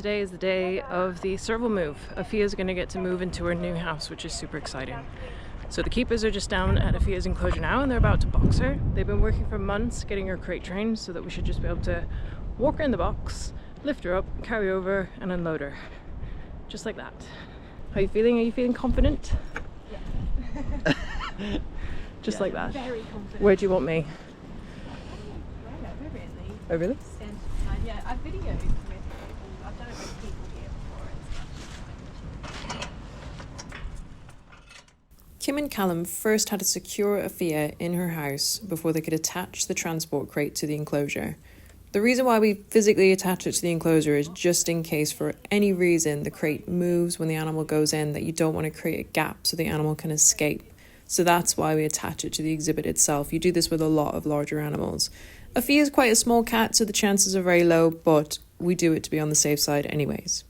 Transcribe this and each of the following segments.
Today is the day of the Serval move. Afia's going to get to move into her new house, which is super exciting. So the keepers are just down at Afia's enclosure now and they're about to box her. They've been working for months getting her crate trained so that we should just be able to walk her in the box, lift her up, carry over and unload her. Just like that. How are you feeling? Are you feeling confident? Yeah. Just yeah. like that. Very confident. Where do you want me? Really. Oh really? Stand aside. Yeah, I've videoed with people. I've done it with people here before. Kim and Callum first had to secure Afia in her house before they could attach the transport crate to the enclosure. The reason why we physically attach it to the enclosure is just in case for any reason the crate moves when the animal goes in, that you don't want to create a gap so the animal can escape. So that's why we attach it to the exhibit itself. You do this with a lot of larger animals. Afia is quite a small cat, so the chances are very low, but we do it to be on the safe side anyways.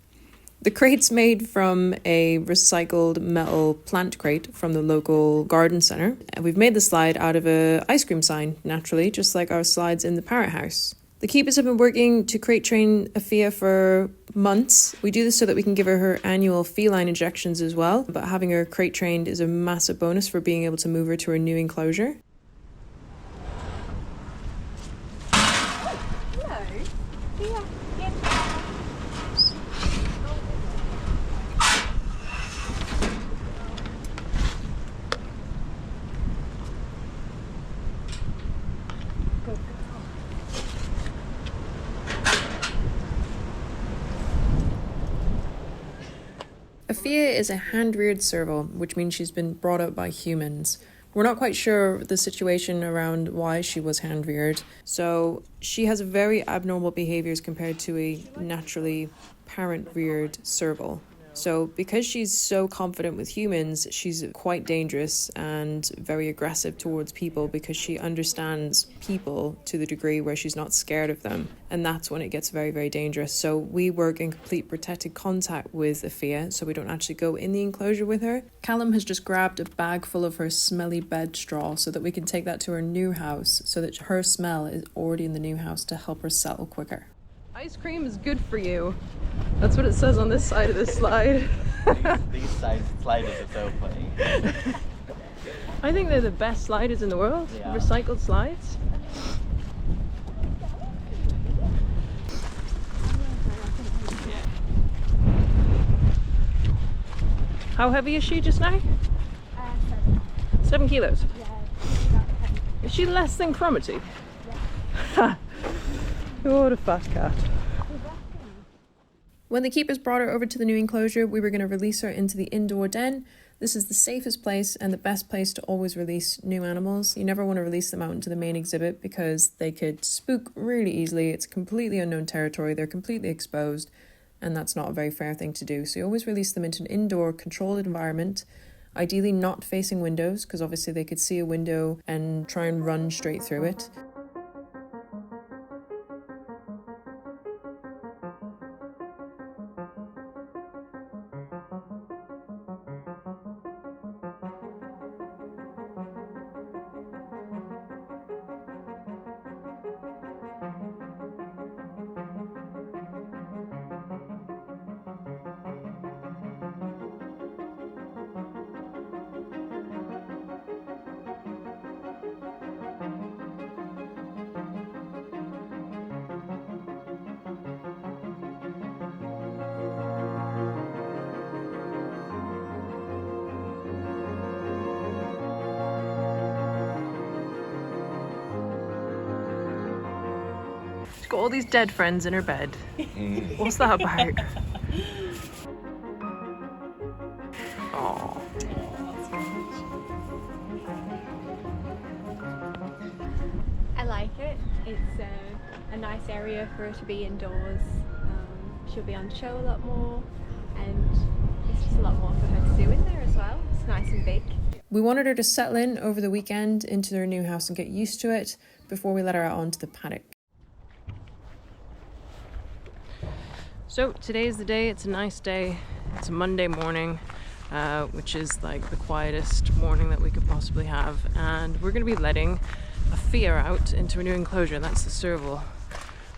The crate's made from a recycled metal plant crate from the local garden centre. And we've made the slide out of an ice cream sign, naturally, just like our slides in the parrot house. The keepers have been working to crate train Afia for months. We do this so that we can give her annual feline injections as well, but having her crate trained is a massive bonus for being able to move her to her new enclosure. Hello. Yeah. Afia is a hand-reared serval, which means she's been brought up by humans. We're not quite sure the situation around why she was hand-reared, so she has very abnormal behaviours compared to a naturally parent-reared serval. So because she's so confident with humans, she's quite dangerous and very aggressive towards people because she understands people to the degree where she's not scared of them. And that's when it gets very, very dangerous. So we work in complete protected contact with Afia, so we don't actually go in the enclosure with her. Callum has just grabbed a bag full of her smelly bed straw so that we can take that to her new house so that her smell is already in the new house to help her settle quicker. Ice cream is good for you. That's what it says on this side of the slide. These sliders are so funny. I think they're the best sliders in the world. Yeah. Recycled slides. How heavy is she just now? 7 kilos. Yeah. Is she less than Cromitty? Yeah. What a fat cat. When the keepers brought her over to the new enclosure, we were going to release her into the indoor den. This is the safest place and the best place to always release new animals. You never want to release them out into the main exhibit because they could spook really easily. It's completely unknown territory. They're completely exposed, and that's not a very fair thing to do. So you always release them into an indoor controlled environment, ideally not facing windows because obviously they could see a window and try and run straight through it. She's got all these dead friends in her bed. What's that about? Oh. I like it. It's a nice area for her to be indoors. She'll be on show a lot more, and it's just a lot more for her to do in there as well. It's nice and big. We wanted her to settle in over the weekend into their new house and get used to it before we let her out onto the paddock. So today's the day. It's a nice day. It's a Monday morning, which is like the quietest morning that we could possibly have, and we're going to be letting Afia out into a new enclosure. That's the serval.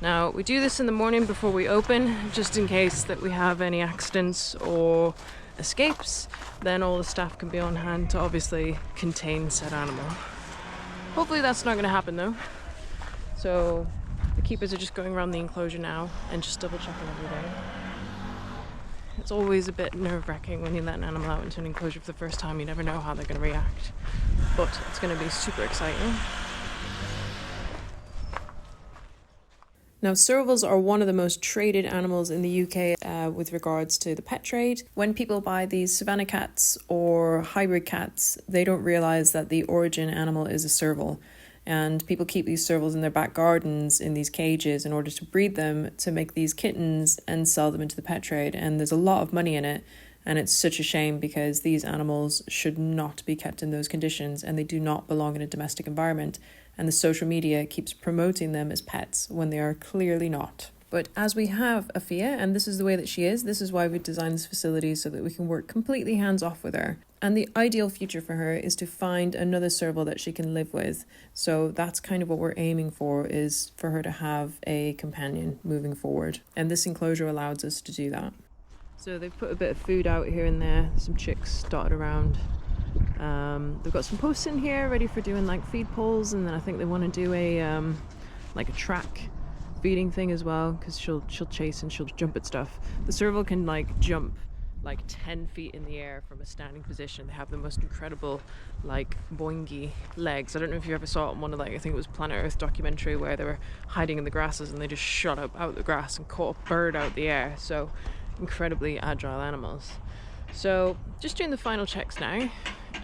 Now, we do this in the morning before we open, just in case that we have any accidents or escapes. Then all the staff can be on hand to obviously contain said animal. Hopefully that's not going to happen though. So the keepers are just going around the enclosure now and just double checking everything. It's always a bit nerve-wracking when you let an animal out into an enclosure for the first time. You never know how they're going to react, but it's going to be super exciting. Now, servals are one of the most traded animals in the UK with regards to the pet trade. When people buy these savannah cats or hybrid cats, they don't realise that the origin animal is a serval. And people keep these servals in their back gardens in these cages in order to breed them to make these kittens and sell them into the pet trade. And there's a lot of money in it. And it's such a shame because these animals should not be kept in those conditions and they do not belong in a domestic environment. And the social media keeps promoting them as pets when they are clearly not. But as we have Afia, and this is the way that she is, this is why we designed this facility so that we can work completely hands-off with her. And the ideal future for her is to find another serval that she can live with. So that's kind of what we're aiming for, is for her to have a companion moving forward. And this enclosure allows us to do that. So they've put a bit of food out here and there, some chicks dotted around. They've got some posts in here ready for doing like feed poles, and then I think they want to do a like a track feeding thing as well, because she'll chase and she'll jump at stuff. The serval can like jump like 10 feet in the air from a standing position. They have the most incredible like boingy legs. I don't know if you ever saw it in one of like, I think it was Planet Earth documentary, where they were hiding in the grasses and they just shot up out the grass and caught a bird out the air. So incredibly agile animals. So just doing the final checks now,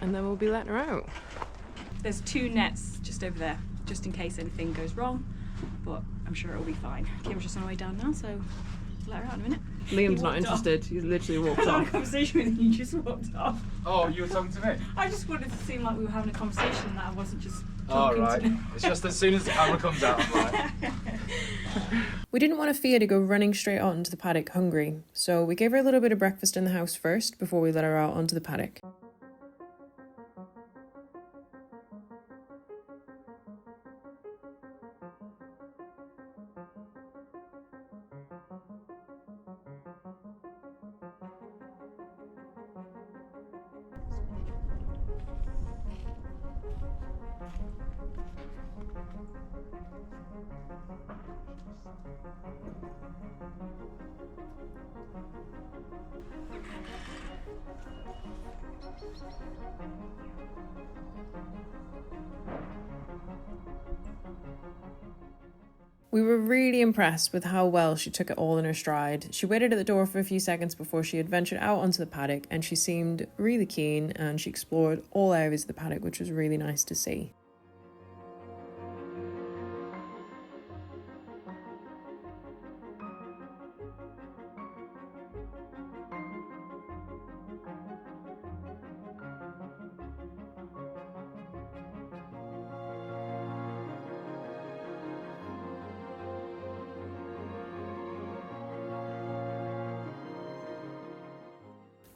and then we'll be letting her out. There's 2 nets just over there, just in case anything goes wrong, but I'm sure it'll be fine. Kim's just on her way down now, so let her out in a minute. Liam's not interested. He's literally walked I had a off. conversation with you, you just walked off. Oh, you were talking to me? I just wanted to seem like we were having a conversation and that I wasn't just Oh, talking right. to It's just as soon as the camera comes out, I'm like... We didn't want Afia to go running straight out into the paddock hungry, so we gave her a little bit of breakfast in the house first before we let her out onto the paddock. We were really impressed with how well she took it all in her stride. She waited at the door for a few seconds before she had ventured out onto the paddock, and she seemed really keen, and she explored all areas of the paddock, which was really nice to see.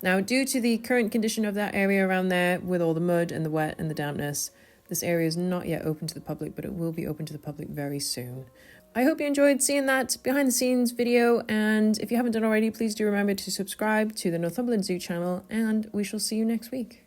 Now, due to the current condition of that area around there, with all the mud and the wet and the dampness, this area is not yet open to the public, but it will be open to the public very soon. I hope you enjoyed seeing that behind the scenes video, and if you haven't done already, please do remember to subscribe to the Northumberland Zoo channel, and we shall see you next week.